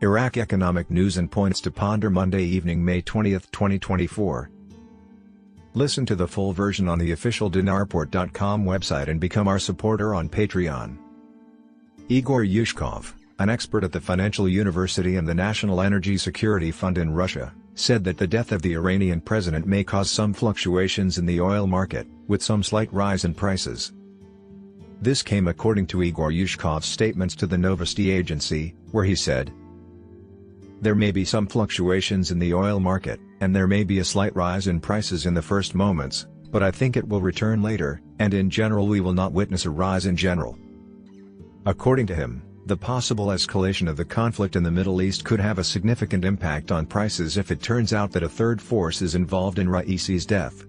Iraq Economic News and Points to Ponder, Monday evening, May 20, 2024. Listen to the full version on the official dinarport.com website and become our supporter on Patreon. Igor Yushkov, an expert at the Financial University and the National Energy Security Fund in Russia, said that the death of the Iranian president may cause some fluctuations in the oil market, with some slight rise in prices. This came according to Igor Yushkov's statements to the Novosti agency, where he said, "There may be some fluctuations in the oil market, and there may be a slight rise in prices in the first moments, but I think it will return later, and in general we will not witness a rise in general." According to him, the possible escalation of the conflict in the Middle East could have a significant impact on prices if it turns out that a third force is involved in Raisi's death.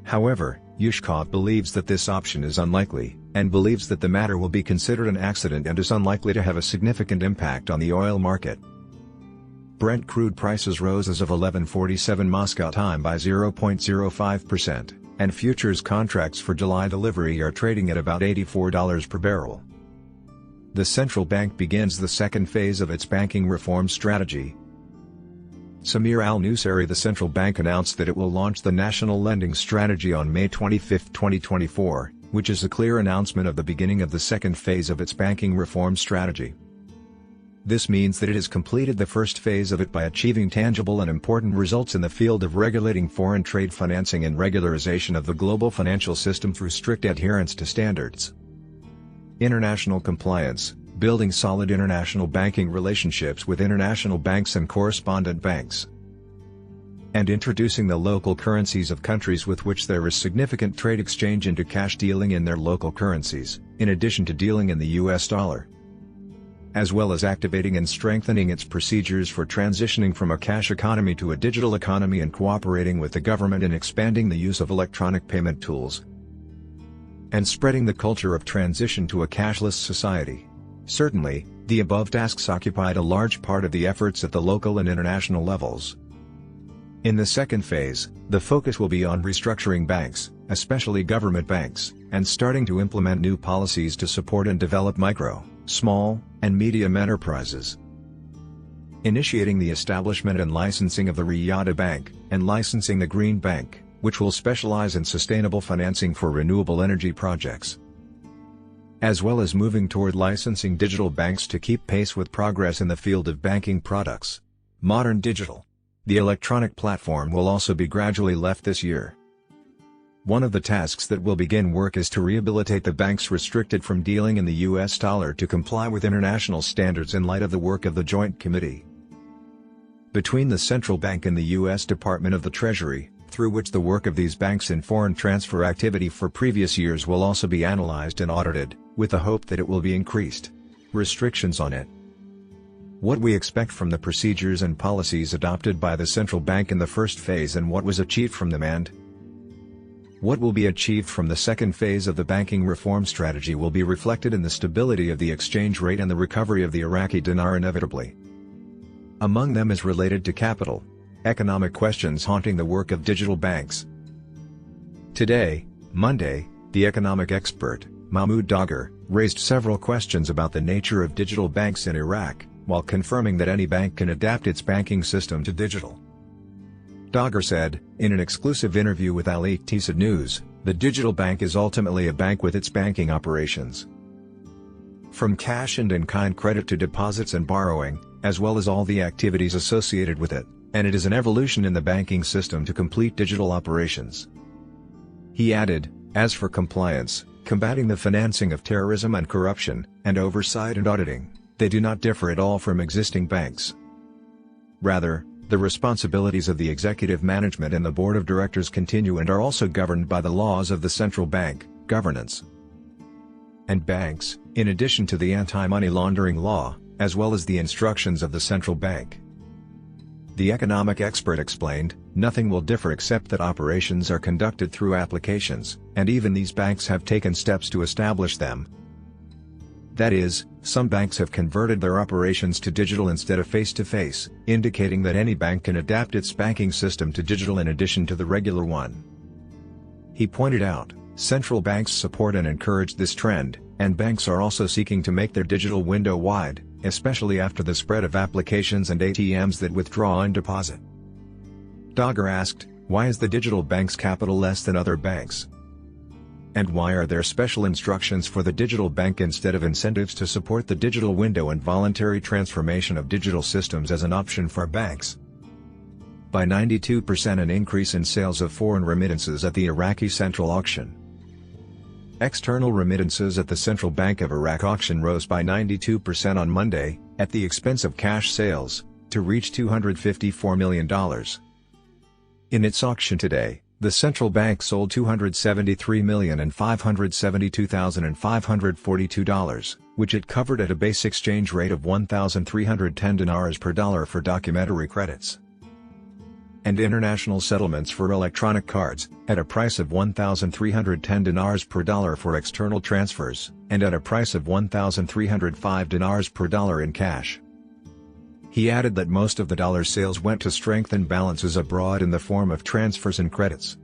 However, Yushkov believes that this option is unlikely, and believes that the matter will be considered an accident and is unlikely to have a significant impact on the oil market. Brent crude prices rose as of 11:47 Moscow time by 0.05%, and futures contracts for July delivery are trading at about $84 per barrel. The central bank begins the second phase of its banking reform strategy. Samir al-Nusayri, the central bank, announced that it will launch the national lending strategy on May 25, 2024, which is a clear announcement of the beginning of the second phase of its banking reform strategy. This means that it has completed the first phase of it by achieving tangible and important results in the field of regulating foreign trade financing and regularization of the global financial system through strict adherence to standards. International compliance, building solid international banking relationships with international banks and correspondent banks, and introducing the local currencies of countries with which there is significant trade exchange into cash dealing in their local currencies, in addition to dealing in the US dollar, as well as activating and strengthening its procedures for transitioning from a cash economy to a digital economy and cooperating with the government in expanding the use of electronic payment tools, and spreading the culture of transition to a cashless society. Certainly, the above tasks occupied a large part of the efforts at the local and international levels. In the second phase, the focus will be on restructuring banks, especially government banks, and starting to implement new policies to support and develop micro, small, and medium enterprises. Initiating the establishment and licensing of the Riyadh Bank, and licensing the Green Bank, which will specialize in sustainable financing for renewable energy projects, as well as moving toward licensing digital banks to keep pace with progress in the field of banking products. Modern digital. The electronic platform will also be gradually left this year. One of the tasks that will begin work is to rehabilitate the banks restricted from dealing in the US dollar to comply with international standards in light of the work of the Joint Committee between the Central Bank and the US Department of the Treasury, through which the work of these banks in foreign transfer activity for previous years will also be analyzed and audited, with the hope that it will be increased restrictions on it. What we expect from the procedures and policies adopted by the central bank in the first phase, and what was achieved from them, and what will be achieved from the second phase of the banking reform strategy will be reflected in the stability of the exchange rate and the recovery of the Iraqi dinar inevitably. Among them is related to capital, economic questions haunting the work of digital banks. Today, Monday, the economic expert, Mahmoud Dagher, raised several questions about the nature of digital banks in Iraq, while confirming that any bank can adapt its banking system to digital. Dagher said, in an exclusive interview with Al Iqtisad News, the digital bank is ultimately a bank with its banking operations, from cash and in-kind credit to deposits and borrowing, as well as all the activities associated with it, and it is an evolution in the banking system to complete digital operations. He added, as for compliance, combating the financing of terrorism and corruption, and oversight and auditing, they do not differ at all from existing banks. Rather, the responsibilities of the executive management and the board of directors continue and are also governed by the laws of the central bank, governance, and banks, in addition to the anti-money laundering law, as well as the instructions of the central bank. The economic expert explained, nothing will differ except that operations are conducted through applications, and even these banks have taken steps to establish them. That is, some banks have converted their operations to digital instead of face-to-face, indicating that any bank can adapt its banking system to digital in addition to the regular one. He pointed out, central banks support and encourage this trend, and banks are also seeking to make their digital window wide, especially after the spread of applications and ATMs that withdraw and deposit. Dogger asked, "Why is the digital bank's capital less than other banks? And why are there special instructions for the digital bank instead of incentives to support the digital window and voluntary transformation of digital systems as an option for banks?" By 92% an increase in sales of foreign remittances at the Iraqi central auction. External remittances at the Central Bank of Iraq auction rose by 92% on Monday, at the expense of cash sales, to reach $254 million. In its auction today, the central bank sold $273,572,542, which it covered at a base exchange rate of 1,310 dinars per dollar for documentary credits, and international settlements for electronic cards, at a price of 1,310 dinars per dollar for external transfers, and at a price of 1,305 dinars per dollar in cash. He added that most of the dollar sales went to strengthen balances abroad in the form of transfers and credits,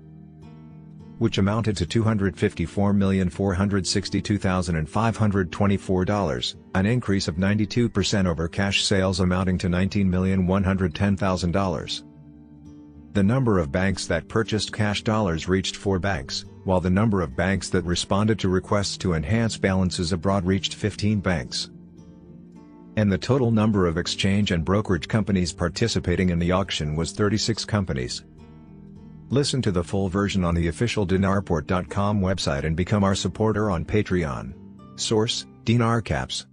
which amounted to $254,462,524, an increase of 92% over cash sales amounting to $19,110,000. The number of banks that purchased cash dollars reached 4 banks, while the number of banks that responded to requests to enhance balances abroad reached 15 banks. And the total number of exchange and brokerage companies participating in the auction was 36 companies. Listen to the full version on the official dinarport.com website and become our supporter on Patreon. Source: Dinar Caps.